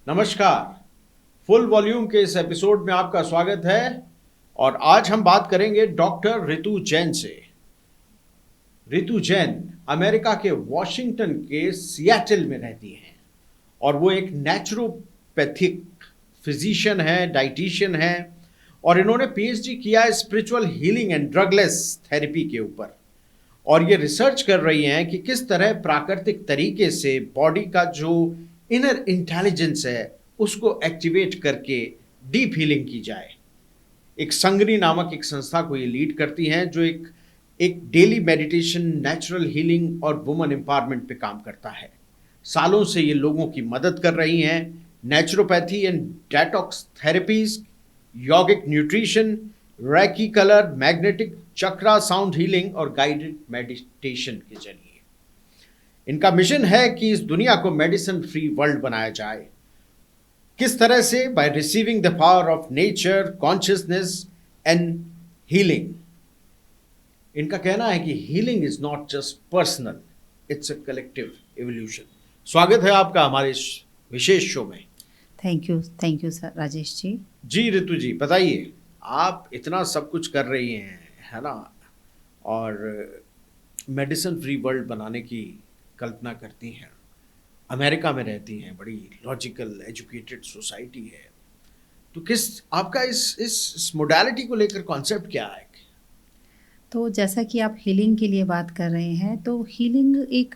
नमस्कार। Full volume के इस एपिसोड में आपका स्वागत है और आज हम बात करेंगे डॉक्टर रितु जैन से। रितु जैन अमेरिका के वॉशिंगटन के सिएटल में रहती हैं और वो एक नेचुरोपैथिक फिजिशियन है, डाइटिशियन है और इन्होंने पीएचडी किया है स्पिरिचुअल हीलिंग एंड ड्रगलेस थेरेपी के ऊपर। और ये रिसर्च कर रही हैं कि किस तरह प्राकृतिक तरीके से बॉडी का जो इनर इंटेलिजेंस है उसको एक्टिवेट करके डीप हीलिंग की जाए। एक संगनी नामक एक संस्था को ये लीड करती हैं जो एक डेली मेडिटेशन, नेचुरल हीलिंग और वुमन एम्पावरमेंट पे काम करता है। सालों से ये लोगों की मदद कर रही हैं। Naturopathy and detox therapies, yogic nutrition, reiki colour, magnetic chakra sound healing और गाइडेड मेडिटेशन के जरिए इनका मिशन है कि इस दुनिया को मेडिसिन फ्री वर्ल्ड बनाया जाए। किस तरह से? By receiving the power of nature, consciousness and healing. इनका कहना है कि healing is not just personal, it's a collective evolution. स्वागत है आपका हमारे इस विशेष शो में। Thank you sir Rajesh ji. जी रितु जी, बताइए, आप इतना सब कुछ कर रही हैं, है ना, और मेडिसिन फ्री वर्ल्ड बनाने की कल्पना करती हैं, अमेरिका में रहती हैं, बड़ी लॉजिकल एजुकेटेड सोसाइटी है, तो किस आपका इस मोडालिटी को लेकर कॉन्सेप्ट क्या है? तो जैसा कि आप हीलिंग के लिए बात कर रहे हैं, तो हीलिंग एक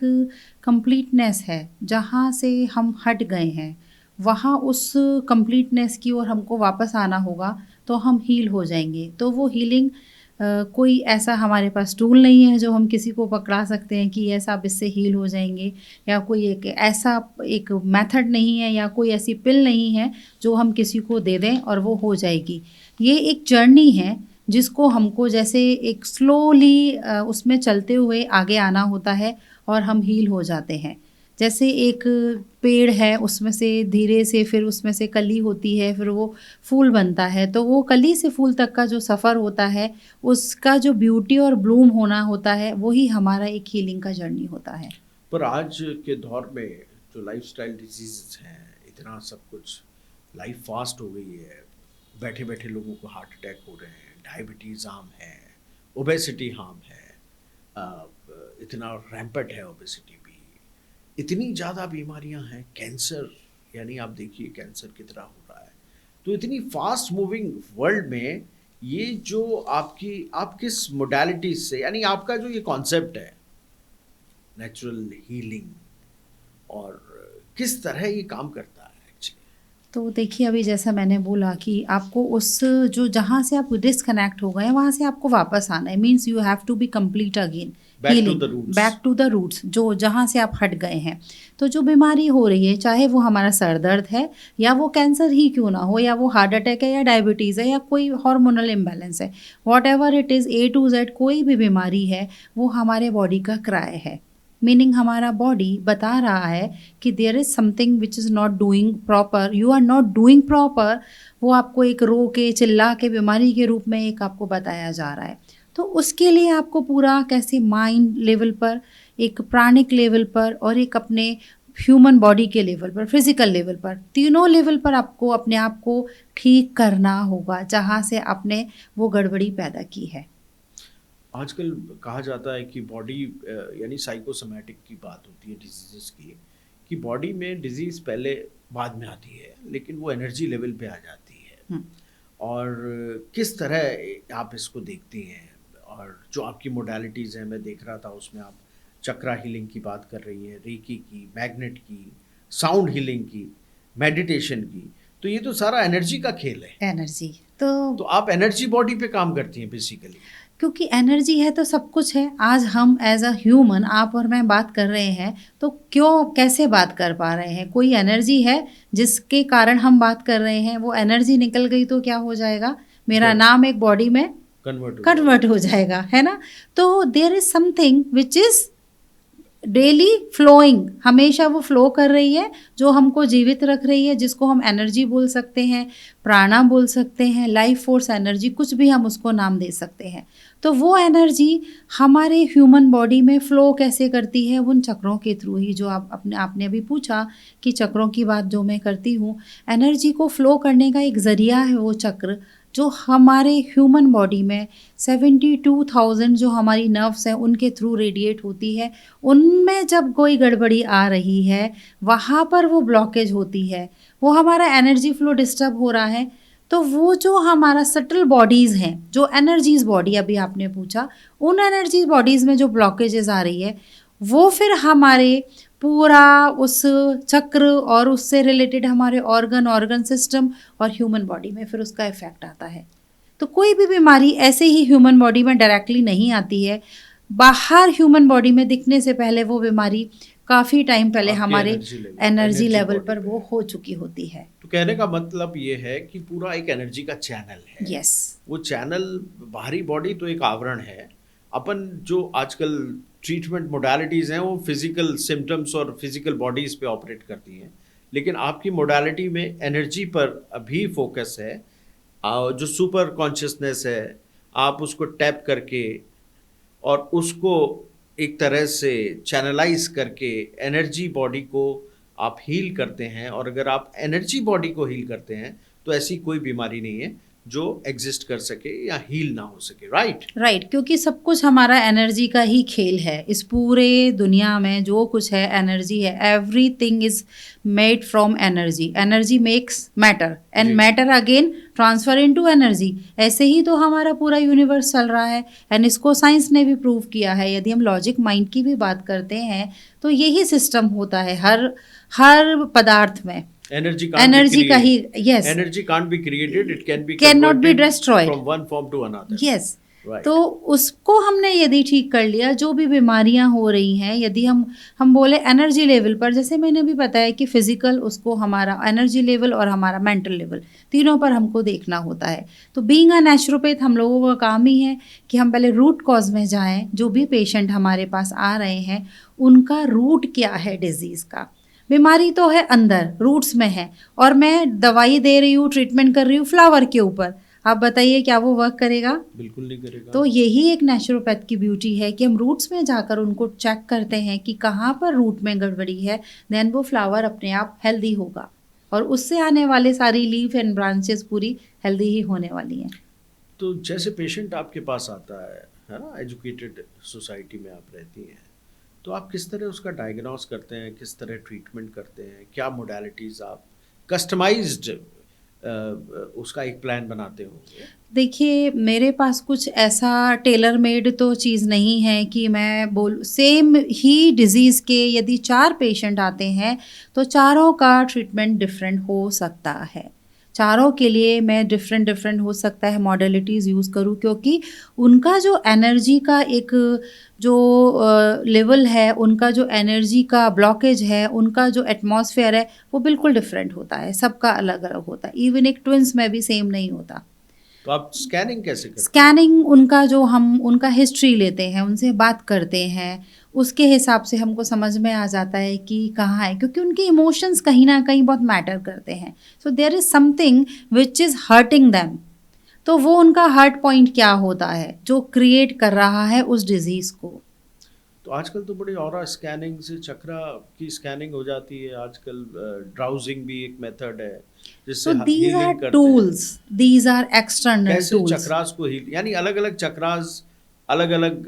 कंप्लीटनेस है। जहाँ से हम हट गए हैं वहाँ उस कंप्लीटनेस की ओर हमको वापस आना होगा, तो हम हील हो जाएंगे। तो वो हीलिंग कोई ऐसा हमारे पास टूल नहीं है जो हम किसी को पकड़ा सकते हैं कि ऐसा आप इससे हील हो जाएंगे, या कोई एक ऐसा एक मेथड नहीं है या कोई ऐसी पिल नहीं है जो हम किसी को दे दें और वो हो जाएगी। ये एक जर्नी है जिसको हमको जैसे एक स्लोली उसमें चलते हुए आगे आना होता है और हम हील हो जाते हैं। जैसे एक पेड़ है, उसमें से धीरे से फिर उसमें से कली होती है, फिर वो फूल बनता है। तो वो कली से फूल तक का जो सफ़र होता है, उसका जो ब्यूटी और ब्लूम होना होता है, वही हमारा एक हीलिंग का जर्नी होता है। पर आज के दौर में जो लाइफस्टाइल डिजीज़ हैं, इतना सब कुछ, लाइफ फास्ट हो गई है, बैठे बैठे लोगों को हार्ट अटैक हो रहे हैं, डायबिटीज़ आम है, ओबेसिटी हार्म है, इतना रैम्पेट है ओबेसिटी भी, इतनी ज़्यादा बीमारियां हैं, कैंसर, यानी आप देखिए कैंसर कितना हो रहा है। तो इतनी फास्ट मूविंग वर्ल्ड में ये जो आप किस मोडालिटी से, यानी आपका जो ये कॉन्सेप्ट है नेचुरल हीलिंग, और किस तरह ये काम करता है एक्चुअली? तो देखिए, अभी जैसा मैंने बोला कि आपको उस जो जहाँ से आप डिस्कनेक्ट हो गए हैं वहाँ से आपको वापस आना है। Means you have to be complete again, healing back to the roots, जो जहाँ से आप हट गए हैं। तो जो बीमारी हो रही है, चाहे वो हमारा सर दर्द है या वो कैंसर ही क्यों ना हो, या वो हार्ट अटैक है या डायबिटीज़ है या कोई हार्मोनल इम्बैलेंस है, what ever it is, A to Z कोई भी बीमारी है, वो हमारे बॉडी का क्राय है। मीनिंग हमारा बॉडी बता रहा है कि there is something which is not doing proper, you are not doing proper. वो आपको एक रो के चिल्ला के बीमारी के रूप में एक आपको बताया जा रहा है। तो उसके लिए आपको पूरा कैसे माइंड लेवल पर, एक प्राणिक लेवल पर और एक अपने ह्यूमन बॉडी के लेवल पर, फिजिकल लेवल पर, तीनों लेवल पर आपको अपने आप को ठीक करना होगा जहाँ से आपने वो गड़बड़ी पैदा की है। आजकल कहा जाता है कि बॉडी, यानी साइकोसोमैटिक की बात होती है डिजीज़ की, कि बॉडी में डिजीज़ पहले बाद में आती है, लेकिन वो एनर्जी लेवल पे आ जाती है। और किस तरह आप इसको देखती हैं? और जो आपकी मोडालिटीज़ हैं, मैं देख रहा था उसमें आप चक्रा हीलिंग की बात कर रही हैं, रेकी की, मैग्नेट की, साउंड हीलिंग की, मेडिटेशन की, तो ये तो सारा एनर्जी का खेल है। एनर्जी तो आप एनर्जी बॉडी पे काम करती हैं बेसिकली। क्योंकि एनर्जी है तो सब कुछ है। आज हम एज अ ह्यूमन, आप और मैं बात कर रहे हैं, तो क्यों कैसे बात कर पा रहे हैं? कोई एनर्जी है जिसके कारण हम बात कर रहे हैं, वो एनर्जी निकल गई तो क्या हो जाएगा? मेरा नाम एक बॉडी में कन्वर्ट हो जाएगा, है ना? तो there is something which is daily flowing, हमेशा वो फ्लो कर रही है, जो हमको जीवित रख रही है, जिसको हम एनर्जी बोल सकते हैं, प्राणा बोल सकते हैं, लाइफ फोर्स एनर्जी, कुछ भी हम उसको नाम दे सकते हैं। तो वो एनर्जी हमारे ह्यूमन बॉडी में फ्लो कैसे करती है? उन चक्रों के थ्रू ही, जो आपने अभी पूछा कि चक्रों की बात जो मैं करती हूँ, एनर्जी को फ्लो करने का एक ज़रिया है वो चक्र, जो हमारे ह्यूमन बॉडी में 72,000 जो हमारी नर्व्स हैं उनके थ्रू रेडिएट होती है। उनमें जब कोई गड़बड़ी आ रही है, वहाँ पर वो ब्लॉकेज होती है, वो हमारा एनर्जी फ्लो डिस्टर्ब हो रहा है, तो वो जो हमारा सटल बॉडीज़ हैं, जो एनर्जीज बॉडी अभी आपने पूछा, उन एनर्जी बॉडीज़ में जो ब्लॉकेजेस आ रही है, वो फिर हमारे पूरा उस चक्र और उससे रिलेटेड हमारे ऑर्गन सिस्टम और ह्यूमन बॉडी में फिर उसका इफेक्ट आता है। तो कोई भी बीमारी ऐसे ही ह्यूमन बॉडी में डायरेक्टली नहीं आती है, बाहर ह्यूमन बॉडी में दिखने से पहले वो बीमारी काफ़ी टाइम पहले हमारे एनर्जी लेवल पर वो हो चुकी होती है। तो कहने का मतलब ये है कि पूरा एक एनर्जी का चैनल है। यस। वो चैनल, बाहरी बॉडी तो एक आवरण है, अपन जो आजकल ट्रीटमेंट मोडालिटीज़ हैं वो फिजिकल सिम्टम्स और फिजिकल बॉडीज़ पे ऑपरेट करती हैं, लेकिन आपकी मोडालिटी में एनर्जी पर अभी फोकस है। जो सुपर कॉन्शियसनेस है, आप उसको टैप करके और उसको एक तरह से चैनलाइज करके एनर्जी बॉडी को आप हील करते हैं। और अगर आप एनर्जी बॉडी को हील करते हैं तो ऐसी कोई बीमारी नहीं है जो एग्जिस्ट कर सके या हील ना हो सके। राइट, क्योंकि सब कुछ हमारा एनर्जी का ही खेल है। इस पूरे दुनिया में जो कुछ है एनर्जी है। Everything is made from energy. Energy makes matter and matter again transfer into energy. ऐसे ही तो हमारा पूरा यूनिवर्स चल रहा है एंड इसको साइंस ने भी प्रूव किया है। यदि हम लॉजिक माइंड की भी बात करते हैं तो यही सिस्टम होता है हर पदार्थ में। एनर्जी का ही, yes, energy can't be created, it can not be destroyed from one form to another. Yes. तो उसको हमने यदि ठीक कर लिया, जो भी बीमारियां हो रही हैं, यदि हम बोले एनर्जी लेवल पर, जैसे मैंने भी बताया कि फिजिकल, उसको हमारा एनर्जी लेवल और हमारा मेंटल लेवल, तीनों पर हमको देखना होता है। तो बीइंग अ नेचुरोपैथ हम लोगों का काम ही है कि हम पहले रूट कॉज में जाएं। जो भी पेशेंट हमारे पास आ रहे हैं उनका रूट क्या है डिजीज़ का। बीमारी तो है अंदर, रूट्स में है, और मैं दवाई दे रही हूँ, ट्रीटमेंट कर रही हूँ फ्लावर के ऊपर। आप बताइए क्या वो वर्क करेगा? बिल्कुल नहीं करेगा। तो यही एक नेचुरोपैथ की ब्यूटी है कि हम रूट्स में जाकर उनको चेक करते हैं कि कहाँ पर रूट में गड़बड़ी है, देन वो फ्लावर अपने आप हेल्दी होगा और उससे आने वाले सारी लीफ एंड ब्रांचेस पूरी हेल्दी ही होने वाली हैं। तो जैसे पेशेंट आपके पास आता है ना, एजुकेटेड सोसाइटी में आप रहती हैं, तो आप किस तरह उसका डायग्नोस करते हैं, किस तरह ट्रीटमेंट करते हैं, क्या मोडालिटीज़ आप कस्टमाइज्ड उसका एक प्लान बनाते होंगे? देखिए, मेरे पास कुछ ऐसा टेलर मेड तो चीज़ नहीं है कि मैं सेम ही डिज़ीज़ के यदि 4 पेशेंट आते हैं तो चारों का ट्रीटमेंट डिफरेंट हो सकता है। चारों के लिए मैं डिफरेंट हो सकता है मॉडलिटीज़ यूज़ करूँ, क्योंकि उनका जो एनर्जी का एक जो लेवल है, उनका जो एनर्जी का ब्लॉकेज है, उनका जो एटमॉस्फेयर है, वो बिल्कुल डिफरेंट होता है। सबका अलग अलग होता है। इवन एक ट्विंस में भी सेम नहीं होता। तो आप स्कैनिंग कैसे करते हैं? स्कैनिंग उनका हिस्ट्री लेते हैं, उनसे बात करते हैं, उसके हिसाब से हमको समझ में आ जाता है कि कहाँ है, क्योंकि उनके इमोशंस कहीं ना कहीं बहुत मैटर करते हैं। So there is something which is hurting them. तो वो उनका हर्ट पॉइंट क्या होता है जो क्रिएट कर रहा है उस डिजीज़ को। तो आजकल तो बड़ी ऑरा स्कैनिंग से चक्रा की स्कैनिंग हो जाती है। आजकल ड्राउजिंग भी एक मेथड है जिससे these are tools, these are external कैसे tools। चक्रास को हील, यानी अलग अलग चक्रास अलग अलग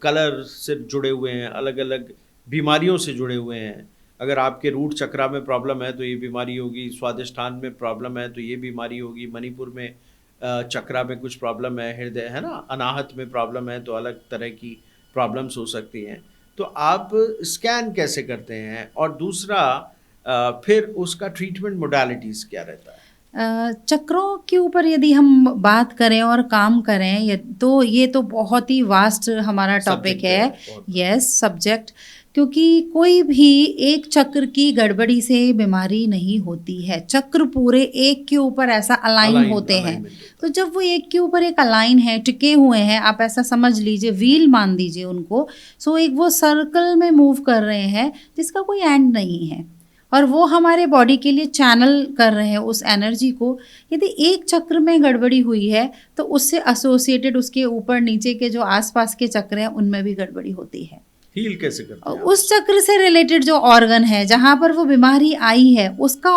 कलर से जुड़े हुए हैं, अलग अलग बीमारियों से जुड़े हुए हैं। अगर आपके रूट चक्रा में प्रॉब्लम है तो ये बीमारी होगी, स्वादिष्ठान में प्रॉब्लम है तो ये बीमारी होगी, मणिपुर में चक्रा में कुछ प्रॉब्लम है, हृदय है ना, अनाहत में प्रॉब्लम है तो अलग तरह की प्रॉब्लम्स हो सकती हैं। तो आप स्कैन कैसे करते हैं, और दूसरा फिर उसका ट्रीटमेंट मोडालिटीज़ क्या रहता है? चक्रों के ऊपर यदि हम बात करें और काम करें तो ये तो बहुत ही वास्ट हमारा टॉपिक है। Yes, subject. क्योंकि कोई भी एक चक्र की गड़बड़ी से बीमारी नहीं होती है। चक्र पूरे एक के ऊपर ऐसा अलाइन होते हैं। तो जब वो एक के ऊपर एक अलाइन है, टिके हुए हैं, आप ऐसा समझ लीजिए, व्हील मान दीजिए उनको। सो एक वो सर्कल में मूव कर रहे हैं जिसका कोई एंड नहीं है, और वो हमारे बॉडी के लिए चैनल कर रहे हैं उस एनर्जी को। यदि एक चक्र में गड़बड़ी हुई है तो उससे एसोसिएटेड उसके ऊपर नीचे के जो आसपास के चक्र हैं उनमें भी गड़बड़ी होती है। हील कैसे करते हैं? उस चक्र से रिलेटेड जो ऑर्गन है, जहां पर वो बीमारी आई है, उसका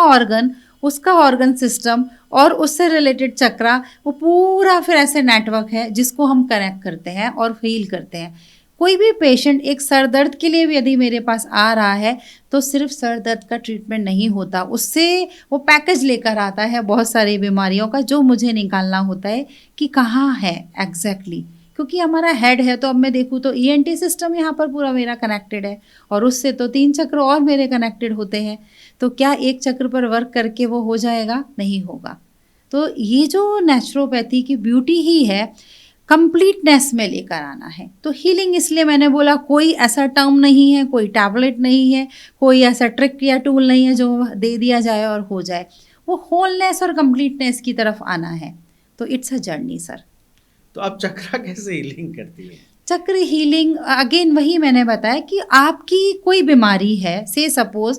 ऑर्गन सिस्टम और उससे रिलेटेड चक्रा, वो पूरा फिर ऐसे नेटवर्क है जिसको हम कनेक्ट करते हैं और हील करते हैं। कोई भी पेशेंट एक सर दर्द के लिए भी यदि मेरे पास आ रहा है तो सिर्फ सर दर्द का ट्रीटमेंट नहीं होता, उससे वो पैकेज लेकर आता है बहुत सारी बीमारियों का, जो मुझे निकालना होता है कि कहाँ है एग्जैक्टली। क्योंकि हमारा हेड है, तो अब मैं देखूँ तो ईएनटी सिस्टम यहाँ पर पूरा मेरा कनेक्टेड है, और उससे तो 3 चक्र और मेरे कनेक्टेड होते हैं। तो क्या एक चक्र पर वर्क करके वो हो जाएगा? नहीं होगा। तो ये जो नेचुरोपैथी की ब्यूटी ही है, कंप्लीटनेस में लेकर आना है। तो हीलिंग इसलिए मैंने बोला, कोई ऐसा टर्म नहीं है, कोई टैबलेट नहीं है, कोई ऐसा ट्रिक या टूल नहीं है जो दे दिया जाए और हो जाए। वो होलनेस और कंप्लीटनेस की तरफ आना है। तो इट्स अ जर्नी सर। तो आप चक्रा कैसे हीलिंग करती हैं? चक्र हीलिंग अगेन वही मैंने बताया कि आपकी कोई बीमारी है, से सपोज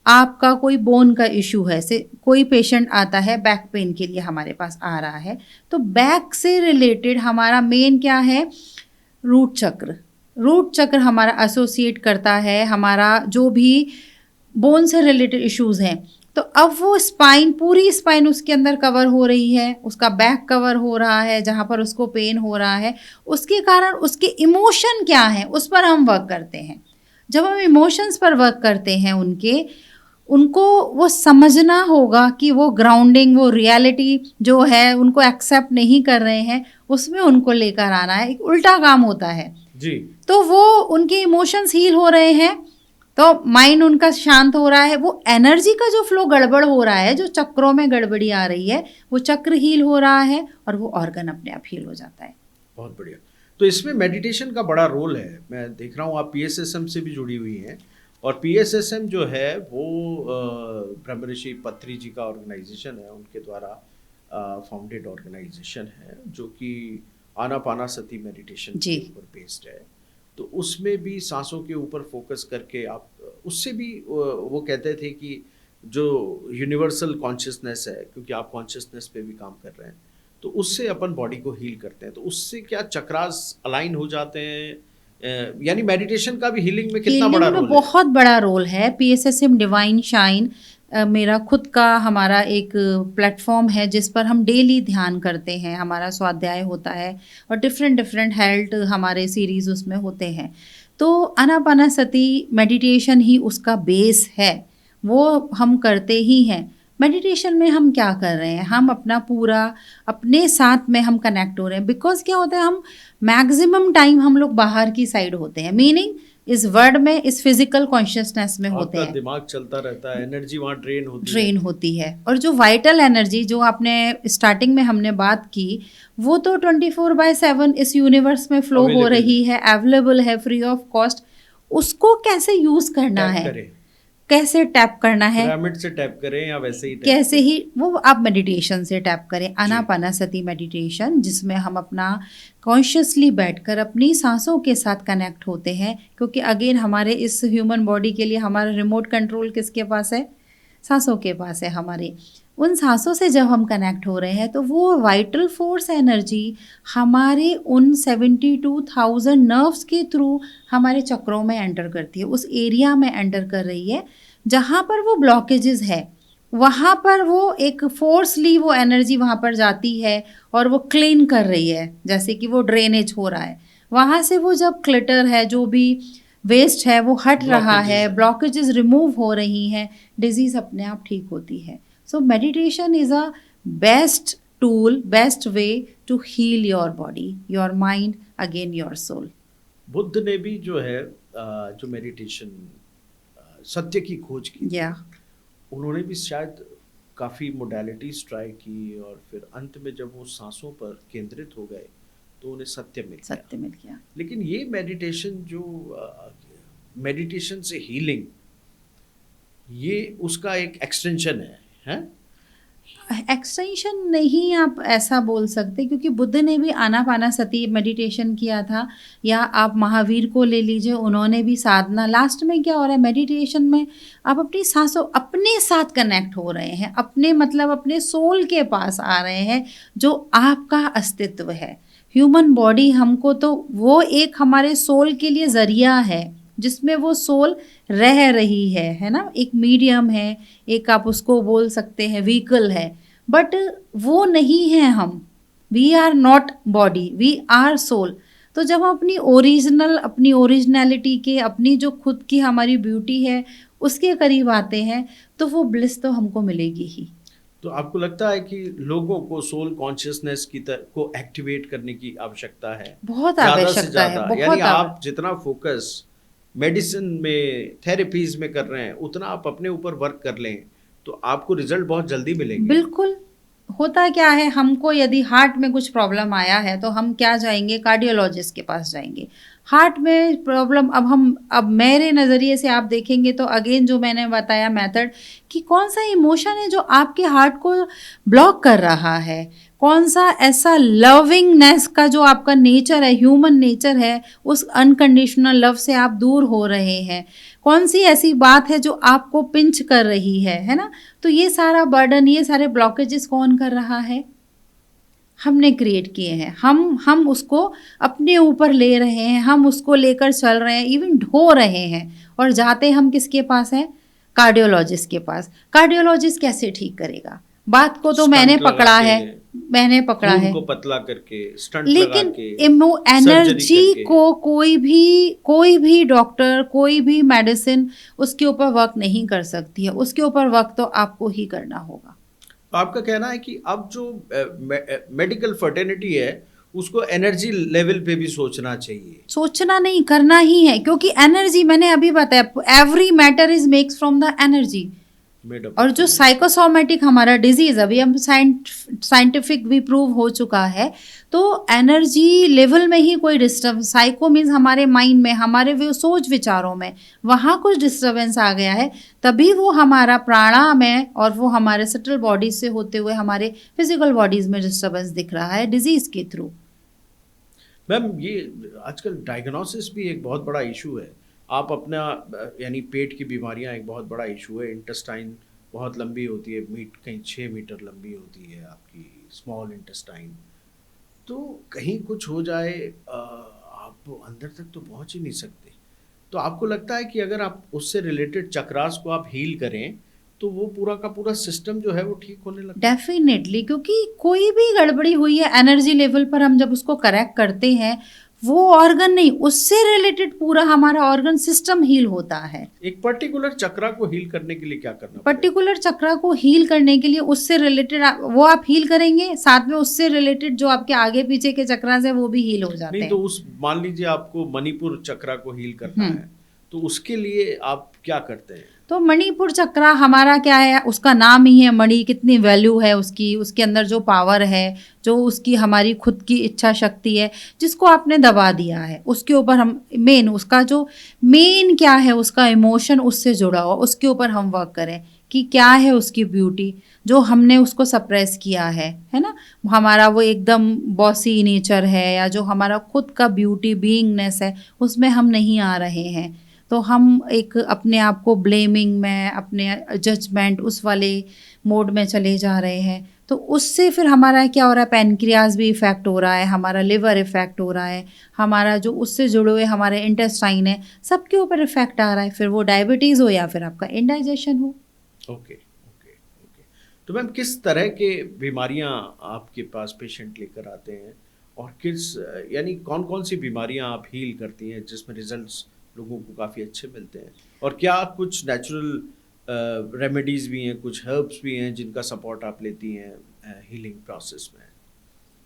आपका कोई बोन का इशू है, से कोई पेशेंट आता है बैक पेन के लिए हमारे पास आ रहा है, तो बैक से रिलेटेड हमारा मेन क्या है? रूट चक्र। रूट चक्र हमारा एसोसिएट करता है हमारा जो भी बोन से रिलेटेड इश्यूज हैं। तो अब वो स्पाइन, पूरी स्पाइन उसके अंदर कवर हो रही है, उसका बैक कवर हो रहा है जहाँ पर उसको पेन हो रहा है, उसके कारण उसके इमोशन क्या है उस पर हम वर्क करते हैं। जब हम इमोशंस पर वर्क करते हैं उनको वो समझना होगा कि वो ग्राउंडिंग, वो रियलिटी जो है उनको एक्सेप्ट नहीं कर रहे हैं, उसमें उनको लेकर आना है। एक उल्टा काम होता है जी। तो वो उनके इमोशंस हील हो रहे हैं, तो माइंड उनका शांत हो रहा है, वो एनर्जी का जो फ्लो गड़बड़ हो रहा है, जो चक्रों में गड़बड़ी आ रही है, वो चक्र हील हो रहा है और वो ऑर्गन अपने आप हील हो जाता है। बहुत बढ़िया। तो इसमें मेडिटेशन का बड़ा रोल है। मैं देख रहा हूँ आप पीएसएसएम से भी जुड़ी हुई हैं, और पीएसएसएम जो है वो ब्रह्मऋषि पत्री जी का ऑर्गेनाइजेशन है, उनके द्वारा फाउंडेड ऑर्गेनाइजेशन है, जो कि आनापानासती मेडिटेशन के ऊपर बेस्ड है। तो उसमें भी सांसों के ऊपर फोकस करके आप, उससे भी वो कहते थे कि जो यूनिवर्सल कॉन्शियसनेस है, क्योंकि आप कॉन्शियसनेस पे भी काम कर रहे हैं, तो उससे अपन बॉडी को हील करते हैं। तो उससे क्या चक्रास अलाइन हो जाते हैं? यानी मेडिटेशन का भी हीलिंग में कितना बड़ा रोल है? बहुत बड़ा रोल है। पीएसएसएम डिवाइन शाइन मेरा खुद का हमारा एक प्लेटफॉर्म है जिस पर हम डेली ध्यान करते हैं, हमारा स्वाध्याय होता है और डिफरेंट हेल्थ हमारे सीरीज उसमें होते हैं। तो आनापानासती मेडिटेशन ही उसका बेस है, वो हम करते ही हैं। मेडिटेशन में हम क्या कर रहे हैं? हम अपना पूरा अपने साथ में हम कनेक्ट हो रहे हैं। बिकॉज क्या होता है, हम मैक्सिमम टाइम हम लोग बाहर की साइड होते हैं, मीनिंग इस वर्ड में, इस फिजिकल कॉन्शियसनेस में होते हैं। दिमाग चलता रहता है, एनर्जी वहाँ ड्रेन होती है। और जो वाइटल एनर्जी जो आपने स्टार्टिंग में हमने बात की, वो तो 24/7 इस यूनिवर्स में फ्लो हो रही है, अवेलेबल है, फ्री ऑफ कॉस्ट। उसको कैसे यूज करना है, कैसे टैप करना है, पिरामिड से टैप करें या वैसे ही कैसे ही वो आप मेडिटेशन से टैप करें। आनापानासती मेडिटेशन, जिसमें हम अपना कॉन्शियसली बैठकर अपनी सांसों के साथ कनेक्ट होते हैं। क्योंकि अगेन हमारे इस ह्यूमन बॉडी के लिए हमारा रिमोट कंट्रोल किसके पास है? सांसों के पास है हमारे। उन सांसों से जब हम कनेक्ट हो रहे हैं तो वो वाइटल फोर्स एनर्जी हमारे उन 72,000 नर्व्स के थ्रू हमारे चक्रों में एंटर करती है, उस एरिया में एंटर कर रही है जहाँ पर वो ब्लॉकेजेस है। वहाँ पर वो एक फोर्सली वो एनर्जी वहाँ पर जाती है और वो क्लीन कर रही है, जैसे कि वो ड्रेनेज हो रहा है। वहाँ से वो जब क्लिटर है, जो भी वेस्ट है वो हट रहा है, ब्लॉकेजेस रिमूव हो रही हैं, डिजीज अपने आप ठीक होती है। So meditation is a best tool, best way to heal your body, your mind, again your soul. Buddha ने भी जो है जो मेडिटेशन, सत्य की खोज की, उन्होंने भी शायद काफ़ी मोडालिटीज ट्राई की, और फिर अंत में जब वो सांसों पर केंद्रित हो गए तो उन्हें सत्य मिल गया। लेकिन ये मेडिटेशन जो मेडिटेशन से हीलिंग, ये उसका एक एक्सटेंशन है? एक्सटेंशन नहीं आप ऐसा बोल सकते, क्योंकि बुद्ध ने भी आनापानासती मेडिटेशन किया था, या आप महावीर को ले लीजिए, उन्होंने भी साधना। लास्ट में क्या हो रहा है मेडिटेशन में, आप अपनी सांसों अपने साथ कनेक्ट हो रहे हैं, अपने मतलब अपने सोल के पास आ रहे हैं, जो आपका अस्तित्व है। ह्यूमन बॉडी हमको तो वो एक हमारे सोल के लिए ज़रिया है, जिसमें वो सोल रह रही है ना, एक मीडियम है, एक आप उसको बोल सकते हैं व्हीकल है, बट वो नहीं है हम। We are not body, we are soul. तो जब हम अपनी ओरिजिनलिटी के, अपनी जो खुद की हमारी ब्यूटी है उसके करीब आते हैं, तो वो ब्लिस तो हमको मिलेगी ही। तो आपको लगता है कि लोगों को सोल कॉन्शियसनेस को एक्टिवेट करने की आवश्यकता है? बहुत आवश्यकता है, बहुत। यानी आप जितना फोकस मेडिसिन में, थेरेपीज में कर रहे हैं, उतना आप अपने ऊपर वर्क कर लें तो आपको रिजल्ट बहुत जल्दी मिलेंगे। बिल्कुल। होता क्या है, हमको यदि हार्ट में कुछ प्रॉब्लम आया है तो हम क्या जाएंगे, कार्डियोलॉजिस्ट के पास जाएंगे। हार्ट में प्रॉब्लम, अब मेरे नज़रिए से आप देखेंगे तो अगेन जो मैंने बताया मेथड, कि कौन सा इमोशन है जो आपके हार्ट को ब्लॉक कर रहा है, कौन सा ऐसा लविंगनेस का जो आपका नेचर है, ह्यूमन नेचर है, उस अनकंडीशनल लव से आप दूर हो रहे हैं, कौन सी ऐसी बात है जो आपको पिंच कर रही है ना। तो ये सारा बर्डन, ये सारे ब्लॉकेजेस कौन कर रहा है, हमने क्रिएट किए हैं। हम उसको अपने ऊपर ले रहे हैं, हम उसको लेकर चल रहे हैं, इवन ढो रहे हैं, और जाते हम किसके पास है, कार्डियोलॉजिस्ट के पास। कार्डियोलॉजिस्ट कैसे ठीक करेगा, बात को तो मैंने पकड़ा है, को पतला करके स्टंट लेकिन लगा के, एनर्जी को कोई भी डॉक्टर, कोई भी मेडिसिन उसके ऊपर वर्क नहीं कर सकती है, उसके ऊपर वर्क तो आपको ही करना होगा। आपका कहना है कि अब जो मेडिकल फर्टिलिटी है उसको एनर्जी लेवल पे भी सोचना चाहिए? सोचना नहीं, करना ही है, क्योंकि एनर्जी, मैंने अभी बताया, every matter is makes from the energy. और जो साइकोसोमेटिक हमारा डिजीज, अभी हम साइंटिफिक भी प्रूव हो चुका है, तो एनर्जी लेवल में ही कोई डिस्टर्ब, साइको मीन्स हमारे माइंड में, हमारे सोच विचारों में, वहाँ कुछ डिस्टर्बेंस आ गया है, तभी वो हमारा प्राणा में और वो हमारे सटल बॉडीज से होते हुए हमारे फिजिकल बॉडीज में डिस्टर्बेंस दिख रहा है डिजीज के थ्रू। मैम, ये आजकल डायग्नोसिस भी एक बहुत बड़ा इशू है। आप अपना, यानी पेट की बीमारियां एक बहुत बड़ा इशू है। इंटेस्टाइन बहुत लंबी होती है, कहीं 6 मीटर लंबी होती है आपकी स्मॉल इंटेस्टाइन। तो कहीं कुछ हो जाए, आप अंदर तक तो पहुंच ही नहीं सकते। तो आपको लगता है कि अगर आप उससे रिलेटेड चक्रास को आप हील करें तो वो पूरा का पूरा सिस्टम जो है वो ठीक होने लगता है? डेफिनेटली, क्योंकि कोई भी गड़बड़ी हुई है एनर्जी लेवल पर, हम जब उसको करेक्ट करते हैं, वो ऑर्गन नहीं, उससे रिलेटेड पूरा हमारा ऑर्गन सिस्टम हील होता है। एक पर्टिकुलर चक्रा को हील करने के लिए क्या करना पड़ेगा? पर्टिकुलर चक्रा को हील करने के लिए उससे रिलेटेड वो आप हील करेंगे, साथ में उससे रिलेटेड जो आपके आगे पीछे के चक्रास है वो भी हील हो जाते हैं। नहीं तो मान लीजिए आपको मणिपुर चक्रा को हील करना है, तो उसके लिए आप क्या करते हैं? तो मणिपुर चक्रा हमारा क्या है, उसका नाम ही है मणि, कितनी वैल्यू है उसकी, उसके अंदर जो पावर है, जो उसकी हमारी खुद की इच्छा शक्ति है, जिसको आपने दबा दिया है, उसके ऊपर हम उसका जो मेन क्या है, उसका इमोशन उससे जुड़ा हुआ, उसके ऊपर हम वर्क करें कि क्या है उसकी ब्यूटी, जो हमने उसको सप्रेस किया है ना, हमारा वो एकदम बॉसी नेचर है, या जो हमारा खुद का ब्यूटी बीइंगनेस है, उसमें हम नहीं आ रहे हैं। तो हम एक अपने आप को ब्लेमिंग में, अपने जजमेंट उस वाले मोड में चले जा रहे हैं। तो उससे फिर हमारा क्या हो रहा है, पैनक्रियाज भी इफ़ेक्ट हो रहा है, हमारा लिवर इफ़ेक्ट हो रहा है, हमारा जो उससे जुड़े हुए हमारे इंटेस्टाइन है, सबके ऊपर इफ़ेक्ट आ रहा है, फिर वो डायबिटीज़ हो या फिर आपका इंडाइजेशन हो। ओके। तो मैम, किस तरह के बीमारियां आपके पास पेशेंट लेकर आते हैं, और यानी कौन कौन सी बीमारियां आप हील करती हैं जिसमें रिजल्ट्स लोगों को काफ़ी अच्छे मिलते हैं? और क्या कुछ नेचुरल रेमेडीज़ भी हैं, कुछ हर्ब्स भी हैं जिनका सपोर्ट आप लेती हैं हीलिंग प्रोसेस में?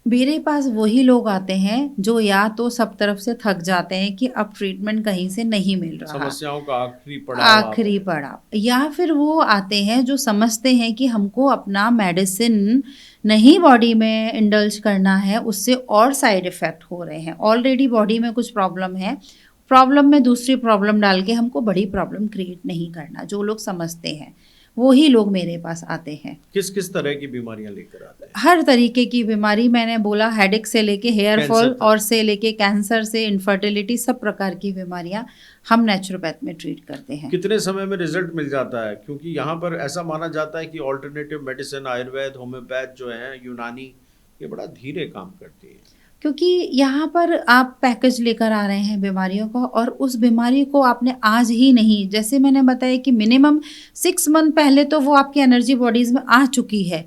मेरे पास वही लोग आते हैं जो या तो सब तरफ से थक जाते हैं कि अब ट्रीटमेंट कहीं से नहीं मिल रहा, समस्याओं का आखिरी पड़ाव, या फिर वो आते हैं जो समझते हैं कि हमको अपना मेडिसिन नहीं बॉडी में इंडल्ज करना है, उससे और साइड इफ़ेक्ट हो रहे हैं, ऑलरेडी बॉडी में कुछ प्रॉब्लम है, प्रॉब्लम में दूसरी प्रॉब्लम डाल के हमको बड़ी प्रॉब्लम क्रिएट नहीं करना। जो लोग समझते हैं वो ही लोग मेरे पास आते हैं। किस किस तरह की बीमारियां लेकर आते हैं? हर तरीके की बीमारी, मैंने बोला हेडेक से लेके हेयर फॉल और से लेके कैंसर से इनफर्टिलिटी, सब प्रकार की बीमारियां हम नेचुरोपैथ में ट्रीट करते हैं। कितने समय में रिजल्ट मिल जाता है? क्योंकि यहाँ पर ऐसा माना जाता है कि ऑल्टरनेटिव मेडिसिन, आयुर्वेद, होम्योपैथ जो है, यूनानी, ये बड़ा धीरे काम करती है। क्योंकि यहाँ पर आप पैकेज लेकर आ रहे हैं बीमारियों का, और उस बीमारी को आपने आज ही नहीं, जैसे मैंने बताया कि मिनिमम 6 मंथ पहले तो वो आपकी एनर्जी बॉडीज में आ चुकी है,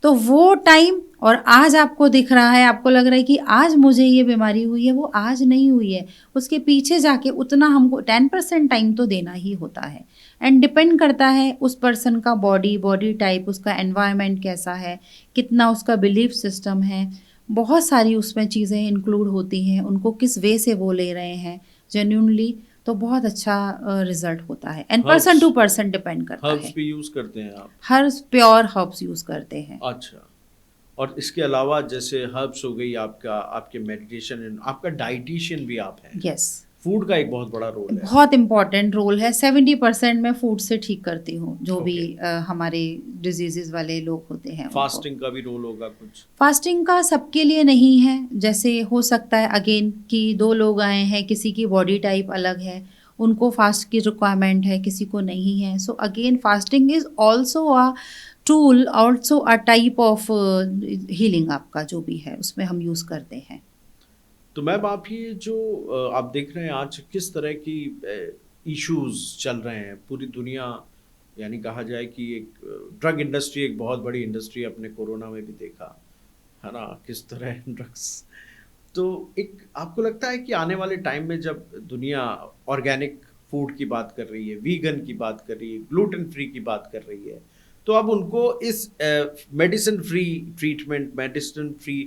तो वो टाइम और आज आपको दिख रहा है, आपको लग रहा है कि आज मुझे ये बीमारी हुई है, वो आज नहीं हुई है। उसके पीछे जाके उतना हमको 10% टाइम तो देना ही होता है। एंड डिपेंड करता है उस पर्सन का बॉडी टाइप, उसका एनवायरनमेंट कैसा है, कितना उसका बिलीफ सिस्टम है, बहुत सारी उसमें चीज़ें इंक्लूड होती हैं, उनको किस वे से वो ले रहे हैं जेन्युइनली, तो बहुत अच्छा रिजल्ट होता है। And person to person depend करता है। हर्ब्स भी यूज करते हैं आप? हर प्योर हर्ब्स यूज करते हैं। अच्छा, और इसके अलावा जैसे हर्ब्स हो गई, आपका, आपके मेडिटेशन, आपका डाइटिशियन भी आप हैं? यस। फूड का एक बहुत बड़ा रोल है। बहुत इंपॉर्टेंट रोल है। 70% मैं फूड से ठीक करती हूँ जो भी हमारे डिजीजेस वाले लोग होते हैं। फास्टिंग का भी रोल होगा कुछ? फास्टिंग का सबके लिए नहीं है। जैसे हो सकता है अगेन कि 2 लोग आए हैं, किसी की बॉडी टाइप अलग है, उनको फास्ट की रिक्वायरमेंट है, किसी को नहीं है। So again fasting is also a tool, also a type of healing, आपका जो भी है उसमें हम यूज़ करते हैं। तो मैम, आप ये जो आप देख रहे हैं आज किस तरह की इश्यूज चल रहे हैं पूरी दुनिया, यानी कहा जाए कि एक ड्रग इंडस्ट्री एक बहुत बड़ी इंडस्ट्री, अपने कोरोना में भी देखा है ना किस तरह ड्रग्स। तो एक आपको लगता है कि आने वाले टाइम में जब दुनिया ऑर्गेनिक फूड की बात कर रही है, वीगन की बात कर रही है, ग्लूटेन फ्री की बात कर रही है, तो अब उनको इस medicine free treatment, medicine free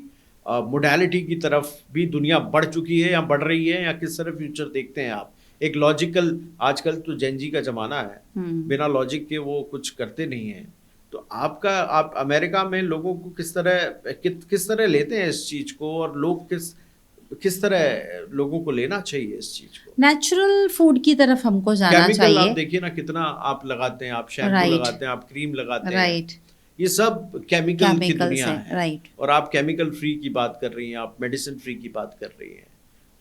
modality की तरफ भी दुनिया बढ़ चुकी है या बढ़ रही है, या किस तरह फ्यूचर देखते हैं आप? एक लॉजिकल, आजकल तो जेनजी का जमाना है, बिना लॉजिक के वो कुछ करते नहीं हैं। तो आप अमेरिका में लोगों को किस तरह लेते हैं इस चीज को, और लोग किस तरह लोगों को लेना चाहिए इस चीज को? नेचुरल फूड की तरफ हमको जाना चाहिए। केमिकल आप देखिए ना कितना आप लगाते हैं, आप शैम्पू लगाते हैं, आप क्रीम लगाते हैं, ये सब केमिकल की दुनिया है। राइट। और आप केमिकल फ्री की बात कर रही हैं, आप मेडिसिन फ्री की बात कर रही हैं,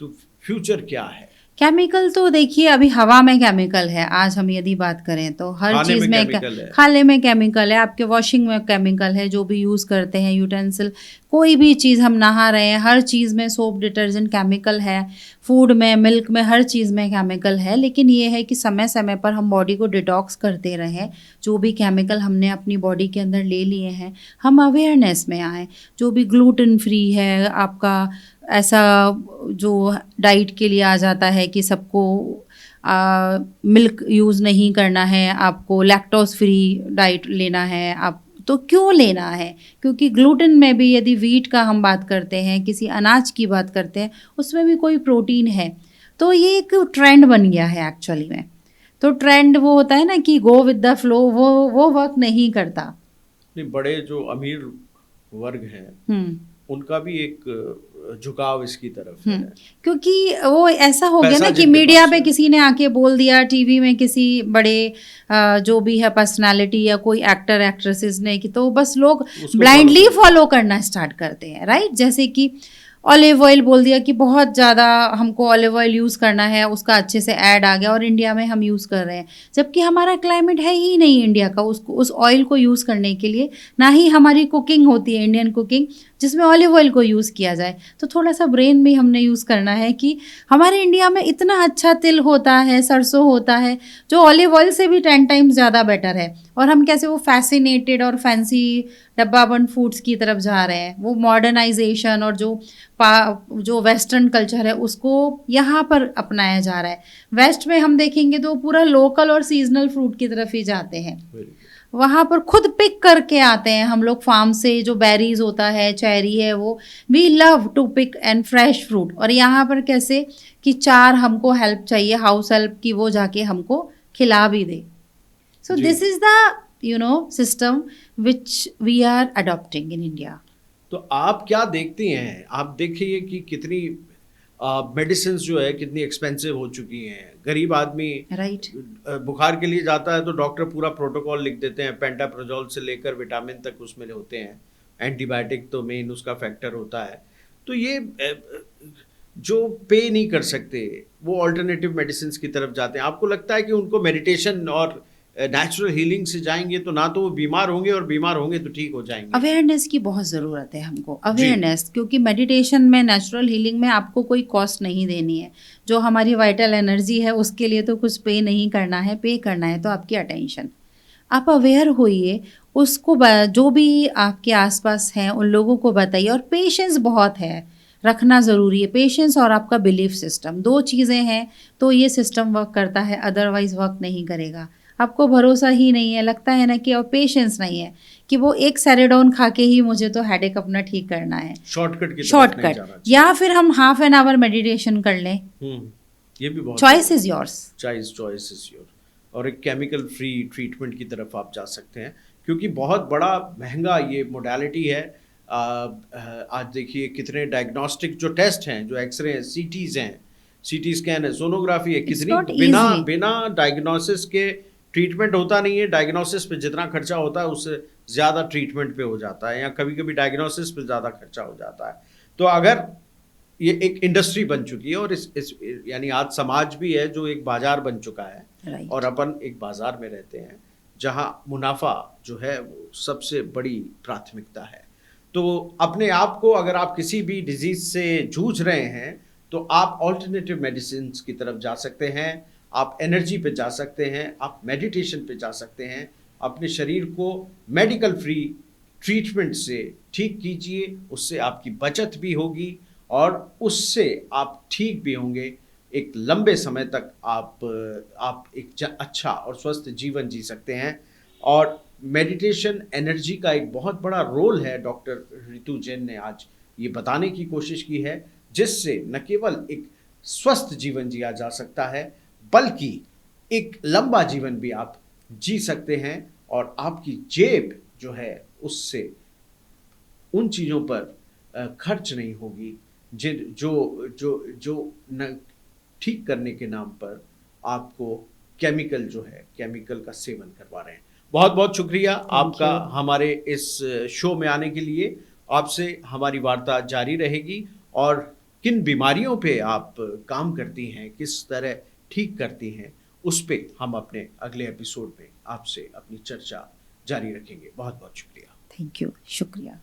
तो फ्यूचर क्या है? केमिकल तो देखिए अभी हवा में केमिकल है, आज हम यदि बात करें तो हर चीज में खाने में केमिकल है, आपके वॉशिंग में केमिकल है, जो भी यूज करते हैं यूटेंसिल, कोई भी चीज़ हम नहा रहे हैं, हर चीज़ में सोप, डिटर्जेंट केमिकल है, फूड में, मिल्क में, हर चीज़ में केमिकल है। लेकिन ये है कि समय समय पर हम बॉडी को डिटॉक्स करते रहें, जो भी केमिकल हमने अपनी बॉडी के अंदर ले लिए हैं हम अवेयरनेस में आए। जो भी ग्लूटेन फ्री है आपका, ऐसा जो डाइट के लिए आ जाता है कि सबको मिल्क यूज़ नहीं करना है, आपको लैक्टोज फ्री डाइट लेना है, आप तो क्यों लेना है? क्योंकि ग्लूटेन में भी यदि वीट का हम बात करते हैं, किसी अनाज की बात करते हैं, उसमें भी कोई प्रोटीन है। तो ये एक ट्रेंड बन गया है एक्चुअली में। तो ट्रेंड वो होता है ना कि गो विद द फ्लो, वो वर्क नहीं करता। नहीं, बड़े जो अमीर वर्ग हैं उनका भी एक झुकाव इसकी तरफ है, क्योंकि वो ऐसा हो गया ना कि मीडिया पे किसी ने आके बोल दिया, टीवी में किसी बड़े जो भी है पर्सनालिटी या कोई एक्टर एक्ट्रेसेस ने, कि तो बस लोग ब्लाइंडली फॉलो करना स्टार्ट करते हैं। राइट, जैसे कि ऑलिव ऑयल बोल दिया कि बहुत ज़्यादा हमको ऑलिव ऑयल यूज़ करना है, उसका अच्छे से ऐड आ गया और इंडिया में हम यूज़ कर रहे हैं, जबकि हमारा क्लाइमेट है ही नहीं इंडिया का उस ऑयल को यूज़ करने के लिए, ना ही हमारी कुकिंग होती है इंडियन कुकिंग जिसमें ऑलिव ऑयल को यूज़ किया जाए। तो थोड़ा सा ब्रेन भी हमने यूज़ करना है कि हमारे इंडिया में इतना अच्छा तिल होता है, सरसों होता है, जो ऑलिव ऑयल से भी 10 टाइम्स ज़्यादा बेटर है, और हम कैसे वो फैसिनेटेड और फैंसी डब्बाबंद फूड्स की तरफ जा रहे हैं। वो मॉडर्नाइजेशन और जो वेस्टर्न कल्चर है उसको यहाँ पर अपनाया जा रहा है। वेस्ट में हम देखेंगे तो पूरा लोकल और सीजनल फ्रूट की तरफ ही जाते हैं, वहाँ पर खुद पिक करके आते हैं हम लोग फार्म से, जो बेरीज होता है, चेरी है, वो we love to pick and fresh fruit. और यहाँ पर कैसे कि 4 हमको हेल्प चाहिए, हाउस हेल्प की, वो जाके हमको खिला भी दे। So this is the system which we are adopting in India. तो आप क्या देखती हैं? आप देखिए कि कितनी मेडिसिन जो है कितनी एक्सपेंसिव हो चुकी हैं। गरीब आदमी राइट बुखार के लिए जाता है तो डॉक्टर पूरा प्रोटोकॉल लिख देते हैं, पेंटाप्रोजोल से लेकर विटामिन तक उसमें होते हैं, एंटीबायोटिक तो मेन उसका फैक्टर होता है। तो ये जो पे नहीं कर सकते वो ऑल्टरनेटिव मेडिसिन की तरफ जाते हैं। आपको लगता है कि उनको मेडिटेशन और नेचुरल हीलिंग से जाएंगे तो ना तो वो बीमार होंगे, और बीमार होंगे तो ठीक हो जाएंगे? अवेयरनेस की बहुत ज़रूरत है हमको, अवेयरनेस, क्योंकि मेडिटेशन में, नेचुरल हीलिंग में आपको कोई कॉस्ट नहीं देनी है। जो हमारी वाइटल एनर्जी है उसके लिए तो कुछ पे नहीं करना है, पे करना है तो आपकी अटेंशन। आप अवेयर होइए, उसको जो भी आपके आसपास हैं उन लोगों को बताइए, और पेशेंस बहुत है, रखना ज़रूरी है। पेशेंस और आपका बिलीफ सिस्टम, 2 चीज़ें हैं तो ये सिस्टम वर्क करता है, अदरवाइज वर्क नहीं करेगा। आपको भरोसा ही नहीं है, लगता है ना कि, और पेशेंस नहीं है कि वो एक सेरेडोन खा के ही मुझे तो हेडेक अपना ठीक करना है, शॉर्टकट, या फिर हम हाफ एन आवर मेडिटेशन कर लें। ये भी बहुत, choice is yours, choice is your. और एक केमिकल फ्री ट्रीटमेंट की तरफ आप जा सकते हैं, क्योंकि बहुत बड़ा महंगा ये मोडालिटी है। आज देखिए कितने डायग्नोस्टिक जो टेस्ट हैं, जो एक्सरे हैं, सीटीज हैं, सीटी स्कैन है, सोनोग्राफी है, कितनी बिना डायग्नोसिस के ट्रीटमेंट होता नहीं है। डायग्नोसिस पे जितना खर्चा होता है उससे ज़्यादा ट्रीटमेंट पे हो जाता है, या कभी कभी डायग्नोसिस पे ज़्यादा खर्चा हो जाता है। तो अगर ये एक इंडस्ट्री बन चुकी है, और इस यानी आज समाज भी है जो एक बाजार बन चुका है, और अपन एक बाजार में रहते हैं जहां मुनाफा जो है वो सबसे बड़ी प्राथमिकता है। तो अपने आप को, अगर आप किसी भी डिजीज से जूझ रहे हैं तो आप ऑल्टरनेटिव मेडिसिन की तरफ जा सकते हैं, आप एनर्जी पे जा सकते हैं, आप मेडिटेशन पे जा सकते हैं। अपने शरीर को मेडिकल फ्री ट्रीटमेंट से ठीक कीजिए, उससे आपकी बचत भी होगी और उससे आप ठीक भी होंगे। एक लंबे समय तक आप एक अच्छा और स्वस्थ जीवन जी सकते हैं। और मेडिटेशन एनर्जी का एक बहुत बड़ा रोल है। डॉक्टर रितु जैन ने आज ये बताने की कोशिश की है, जिससे न केवल एक स्वस्थ जीवन जिया जा सकता है, बल्कि एक लंबा जीवन भी आप जी सकते हैं, और आपकी जेब जो है उससे उन चीज़ों पर खर्च नहीं होगी जो न ठीक करने के नाम पर आपको केमिकल का सेवन करवा रहे हैं। बहुत बहुत शुक्रिया आपका हमारे इस शो में आने के लिए। आपसे हमारी वार्ता जारी रहेगी, और किन बीमारियों पे आप काम करती हैं, किस तरह ठीक करती हैं, उस पे हम अपने अगले एपिसोड में आपसे अपनी चर्चा जारी रखेंगे। बहुत बहुत शुक्रिया। थैंक यू, शुक्रिया।